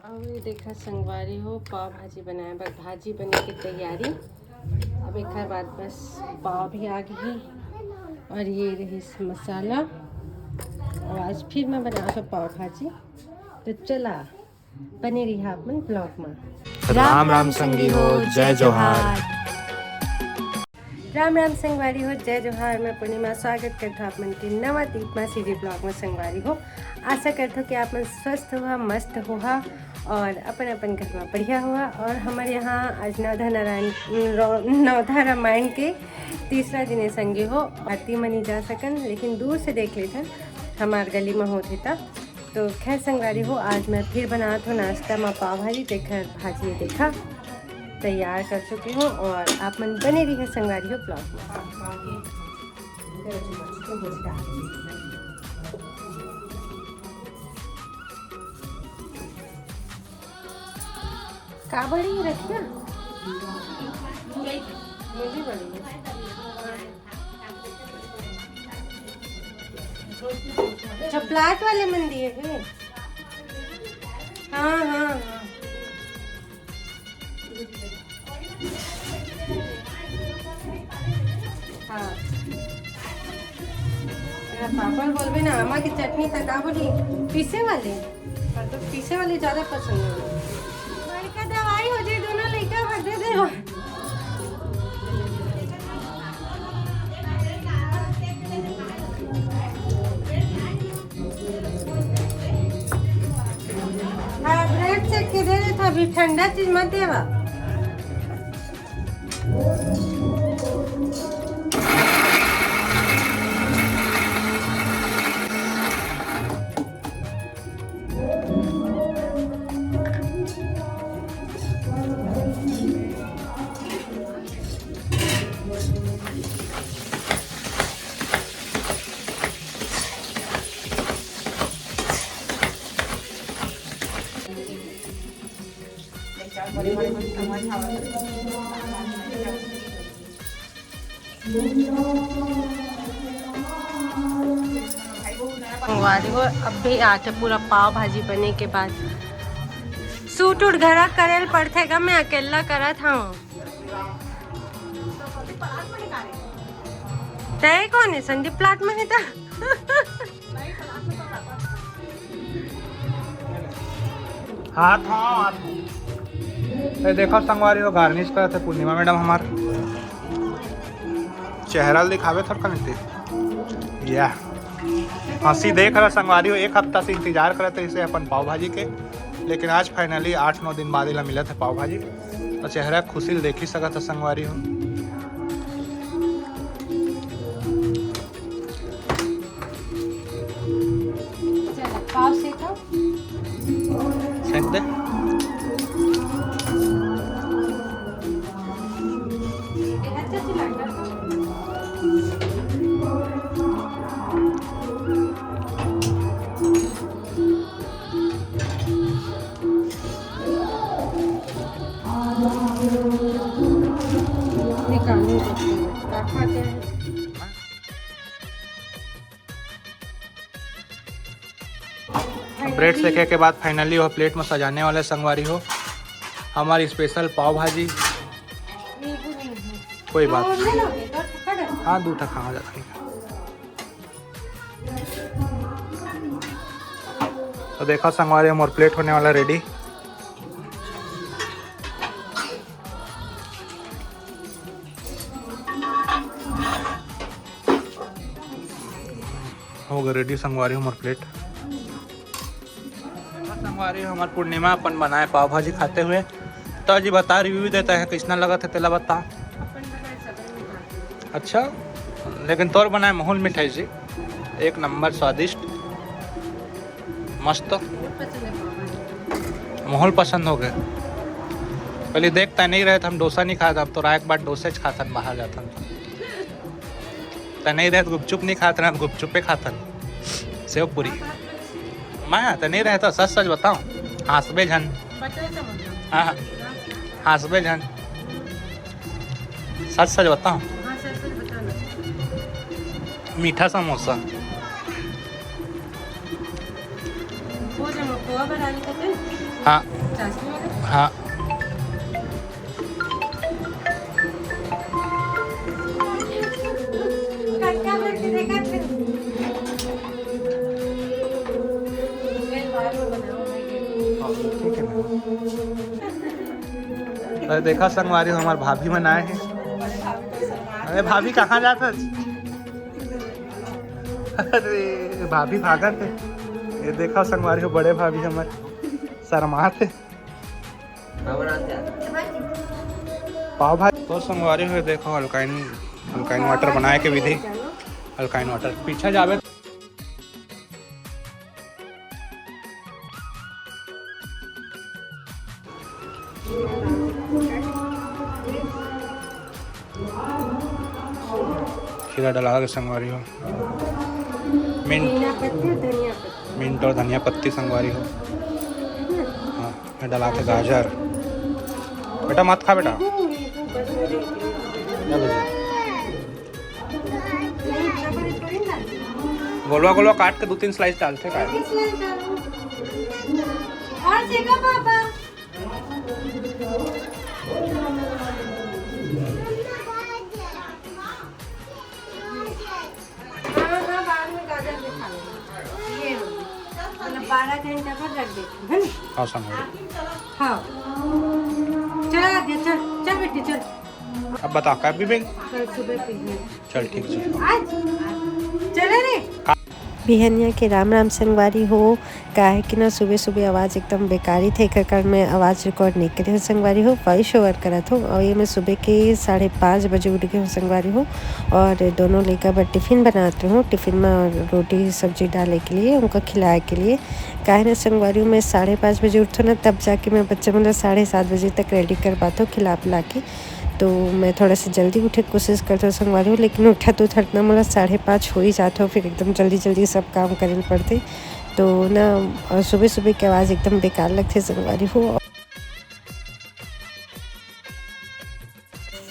अब ये देखा संगवारी हो पाव भाजी बनाया, बस भाजी बनने की तैयारी। अब एक बाद बस पाव भी आ गई और ये रही मसाला। और आज फिर मैं बना तो पाव भाजी। तो चला बने रही अपन ब्लॉग में। राम राम संगी हो, जय जोहार। राम राम संगवारी हो, जय जोहार। मैं पूर्णिमा स्वागत करता हूँ अपन की नवा दीपमा सीधी ब्लॉग में। संगवारी हो, आशा करता हूँ कि आप स्वस्थ हुआ, मस्त हुआ और अपन घर में बढ़िया हुआ। और हमारे यहाँ आज नवधा रामायण के तीसरा दिन है संगी हो। आरती में नहीं जा सकन, लेकिन दूर से देख लेते हमारे गली में होते था। तो खैर संगवारी हो, आज मैं फिर बना तो नाश्ता में पाव भाजी। देखकर भाजी देखा तैयार कर चुकी हूँ और आप मन बने रही है संगवारी हो ब्लॉग में। का बड़ी रखिया मुझे बड़ी चपलाट वाले मन दिए है। हाँ हाँ हाँ हाँ पापड़ बोलबे ना। आमा की चटनी तक बोली पीसे वाले, तो पीसे वाले ज़्यादा पसंद है। बड़का दवाई हो जाए दोनों लड़का भर दे दे। हाँ ब्रेड चेक के दे रहे था, अभी ठंडा चीज मत देवा। संगवारी हो, अब भी आटे पूरा पाव भाजी बने के बाद सूट उठ घरा करेल पड़ते गा। मैं अकेला करा था। तय कौन है? संदीप प्लाट में है था। हाथ देखो संगवारी हो, गार्निश करे थे पूर्णिमा मैडम हमार। चेहरा दिखावे थोड़ा नहीं या हंसी देख रहा संगवारी हो। एक हफ्ता से इंतजार करे थे इसे अपन पाव भाजी के, लेकिन आज फाइनली 8-9 दिन बाद इला मिला था पाव भाजी। तो चेहरा खुशी देख ही सका था संगवारी हो। पाव सेका सेक दे। ब्रेड सेके के बाद फाइनली वह प्लेट में सजाने वाले संगवारी हो हमारी स्पेशल पाव भाजी। कोई बात नहीं, हाँ 2 खा हो जाता है। तो देखा संगवारी हम और प्लेट होने वाला रेडी। हो गया रेडी संगवारी हम और प्लेट। संगवारी हमारे पूर्णिमा अपन बनाए पाव भाजी खाते हुए। तो जी बता, रिव्यू देता है कितना लगा था तेला बता। अच्छा, लेकिन तोर बनाए माहौल मिठाई जी एक नंबर स्वादिष्ट मस्त। माहौल पसंद हो गए। पहले देखता नहीं रहे थे हम, डोसा नहीं खाता। अब तो रात बार डोसे खाता बाहर जाता तो नहीं रहे। गुपचुप नहीं खाता ना, गुपचुपे खाता सेव पूरी। मैं तो नहीं रहता, सच सच बताओ। हंसबे झन, हाँ हंसबे झन, सच सच बताओ। मीठा समोसा वो जब पोहा बना लेते हाँ चाशनी वाला हाँ कटका करके देखा फिर मैं बाहर में बनाऊंगा ठीक है ना। अरे देखा संगवारी हमार भाभी बनाए हैं। अरे भाभी कहाँ जाता? अरे भाभी भागा थे। ये देखा संगवारी हो, बड़े भाभी हमारे शर्मा थे। पाव भाजी तो संगवारी हो, देखो हल्काइन वाटर बनाए के विधि। हल्काइन वाटर पीछे जावे खीरा डला के संगवारी हो। मिंट और धनिया पत्ती संगवारी हो। हाँ मैं डला के गाजर। बेटा मत खा बेटा। गोलवा गोलवा काट के 2-3 स्लाइस डालते का। और सेका पापा बाद में गाजर भी खा लेना। ये मतलब 12 घंटे पर रख देती है ना। हाँ संगवारी हाँ चल आगे चल चल बेटी चल। अब बता कर भी भाई। कल सुबह पीने चल ठीक जी। आज चले रे बिहनिया के राम राम संगवारी हो। काहे कि ना सुबह सुबह आवाज़ एकदम बेकारी थे एकर कारण मैं आवाज़ रिकॉर्ड नहीं करी हूँ संगवारी हो। वॉइस ओवर करत हूँ और ये मैं सुबह के 5:30 बजे उठ गई हूँ संगवारी हो। और दोनों लेकर बस टिफ़िन बनाती हूँ। टिफ़िन में रोटी सब्जी डालने के लिए उनको खिलाए के लिए। काहे ना संगवारी हूँ मैं 5:30 बजे उठती हूँ ना, तब जाके मैं बच्चे मतलब 7:30 बजे तक रेडी कर पाती हूँ खिला पिला के। तो मैं थोड़ा सा जल्दी उठे की कोशिश करती हूँ संगवारी हो, लेकिन उठा तो उठना मतलब 5:30 हो ही जाता हो। फिर एकदम जल्दी जल्दी सब काम करने पड़ते तो ना सुबह सुबह की आवाज़ एकदम बेकार लगती संगवारी हो।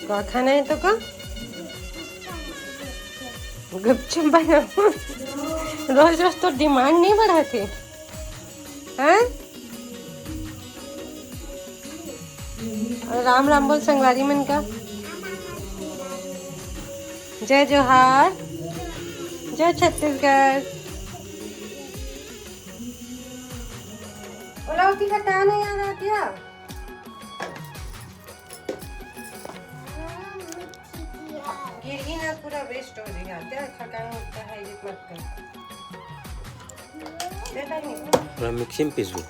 खाना है तो का गुपचुप बना। रोज रोज तो डिमांड नहीं बढ़ाते हैं। राम राम बोल संगवारी मन का। जय जोहार, जय छत्तीसगढ़। उलौटी का टान नहीं याद आती है। गिरी ना पूरा वेस्ट हो जाएगा। क्या खटाई होता है ये मत कर। मैं मिक्सी में पीस दूँ।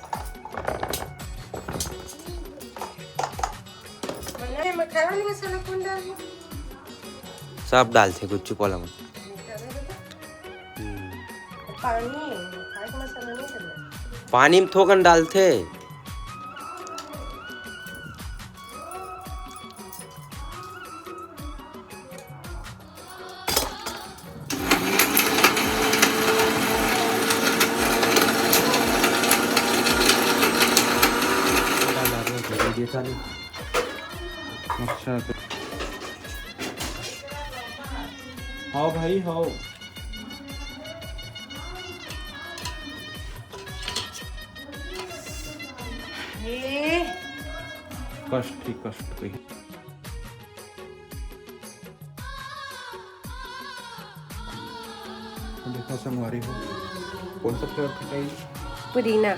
मखाना वाली मसाला कौन डाल? सब डालते कुछ चुप वाला में। पानी खाए का मसाला नहीं डालना। पानी में थोकन डालते। अच्छा हाँ भाई हाँ। कष्ट ही कष्ट कोई। देखो संगवारी हो, कौन सा फ्लेवर खटाई? पुदीना।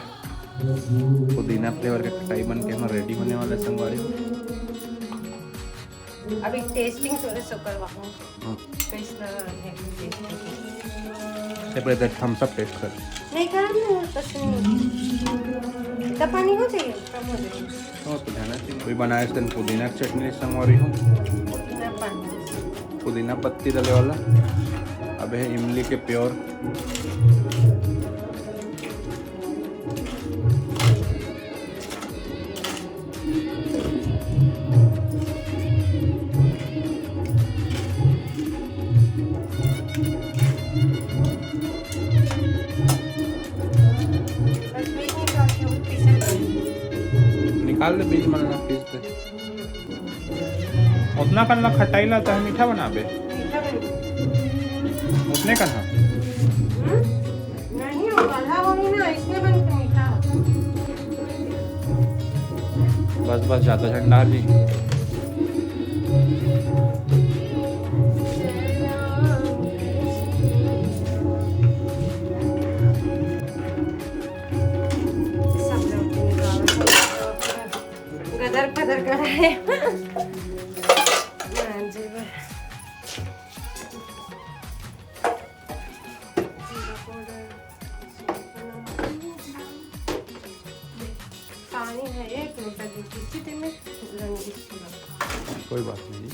पुदीना फ्लेवर का खटाई बन के हमारा रेडी होने वाला है संगवारी हो। अभी टेस्टिंग थोड़े सो करवाऊँ। कैसा है टेस्टिंग? से पहले थम्स अप टेस्ट कर। नहीं करना पसंद। इतना पानी हो चाहिए कम हो जाएगा। और पुदीना कोई बनाए इस दिन पुदीना की चटनी संगवारी हो। पुदीना पानी, पुदीना पत्ती डले वाला। अब है इमली के प्योर। निकाल दे बीज मन पीस दे। उतना करना खटाई लाता है मीठा बनाबे। उतने करना नहीं वो गला होगी ना इसलिए बन के मीठा। बस बस ज़्यादा झंडा नहीं। सब लोग गदर पदर कर रहे हैं। हाँ जी, पानी है एक रुपये की किस्ती में कोई बात नहीं जी।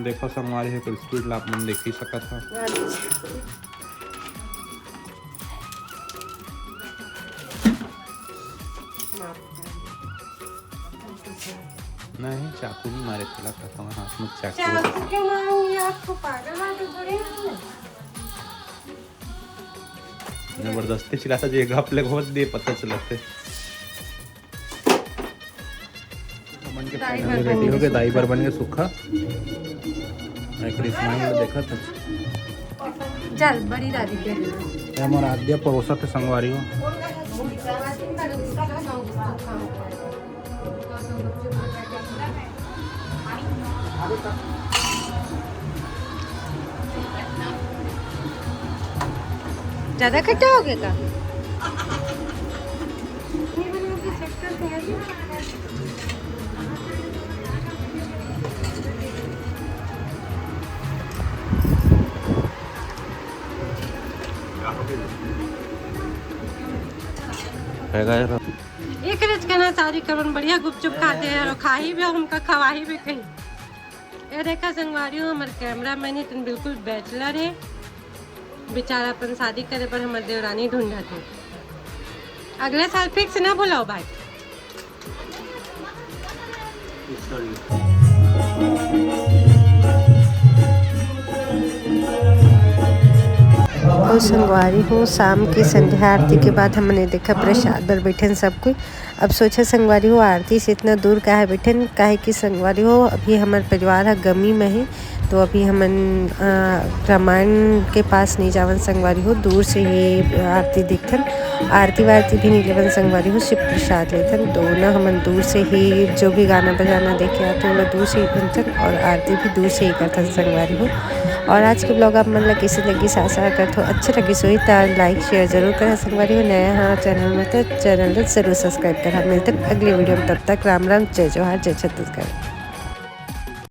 देखो संगवारी है, कोई स्पीड ला अपन देख ही सका था। नहीं चाकू नहीं मारे, पहला कहता हूँ हाथ में चाकू। चाकू क्यों मारूंगी? आपको पागल वाले थोड़ी हैं। जबरदस्ती चिल्लाता जो घप ले घोट दिए पता चलते। रेडी हो गए, दाई पर बन गए सूखा। देखा था चल बड़ी दादी के हमारा आद्या पड़ोसा थे संगवारी हो। ज्यादा खट्टा हो गया का? एक रच कहना सारी करन बढ़िया गुपचुप खाते हैं और खाही भी हमका खवाही भी कहीं। ये देखा संगवारी हो, हमारे कैमरा मैन तो बिल्कुल बैचलर है बेचारा, अपन शादी करे पर हमारे देवरानी ढूंढा थे। अगले साल फिक्स ना बुलाओ भाई। और संगवारी हो, शाम की संध्या आरती के बाद हमने देखा प्रसाद पर बैठे सब कोई। अब सोचा संगवारी हो आरती से इतना दूर काहे बैठे, काहे कि संगवारी हो अभी हमारे परिवार है गमी में है, तो अभी हमन रामायण के पास नहीं जावन संगवारी हो, दूर से ही आरती देखथन। आरती वारती भी नहीं लेवन संगवारी हो, सिर्फ प्रसाद लेथन। दोनों हमन दूर से ही जो भी गाना बजाना देखे आते हैं दूर से ही बनथन और आरती भी दूर से ही करथन संगवारी हो। और आज के ब्लॉग आप मन ला कैसे लगी आशा करते हो अच्छे लगी सोई तो लाइक शेयर जरूर करा संगवारी हो। नया हाँ चैनल में तो चैनल जरूर सब्सक्राइब करा। मिलते अगले वीडियो में, तब तक राम राम, जय जोहार, जय छत्तीसगढ़।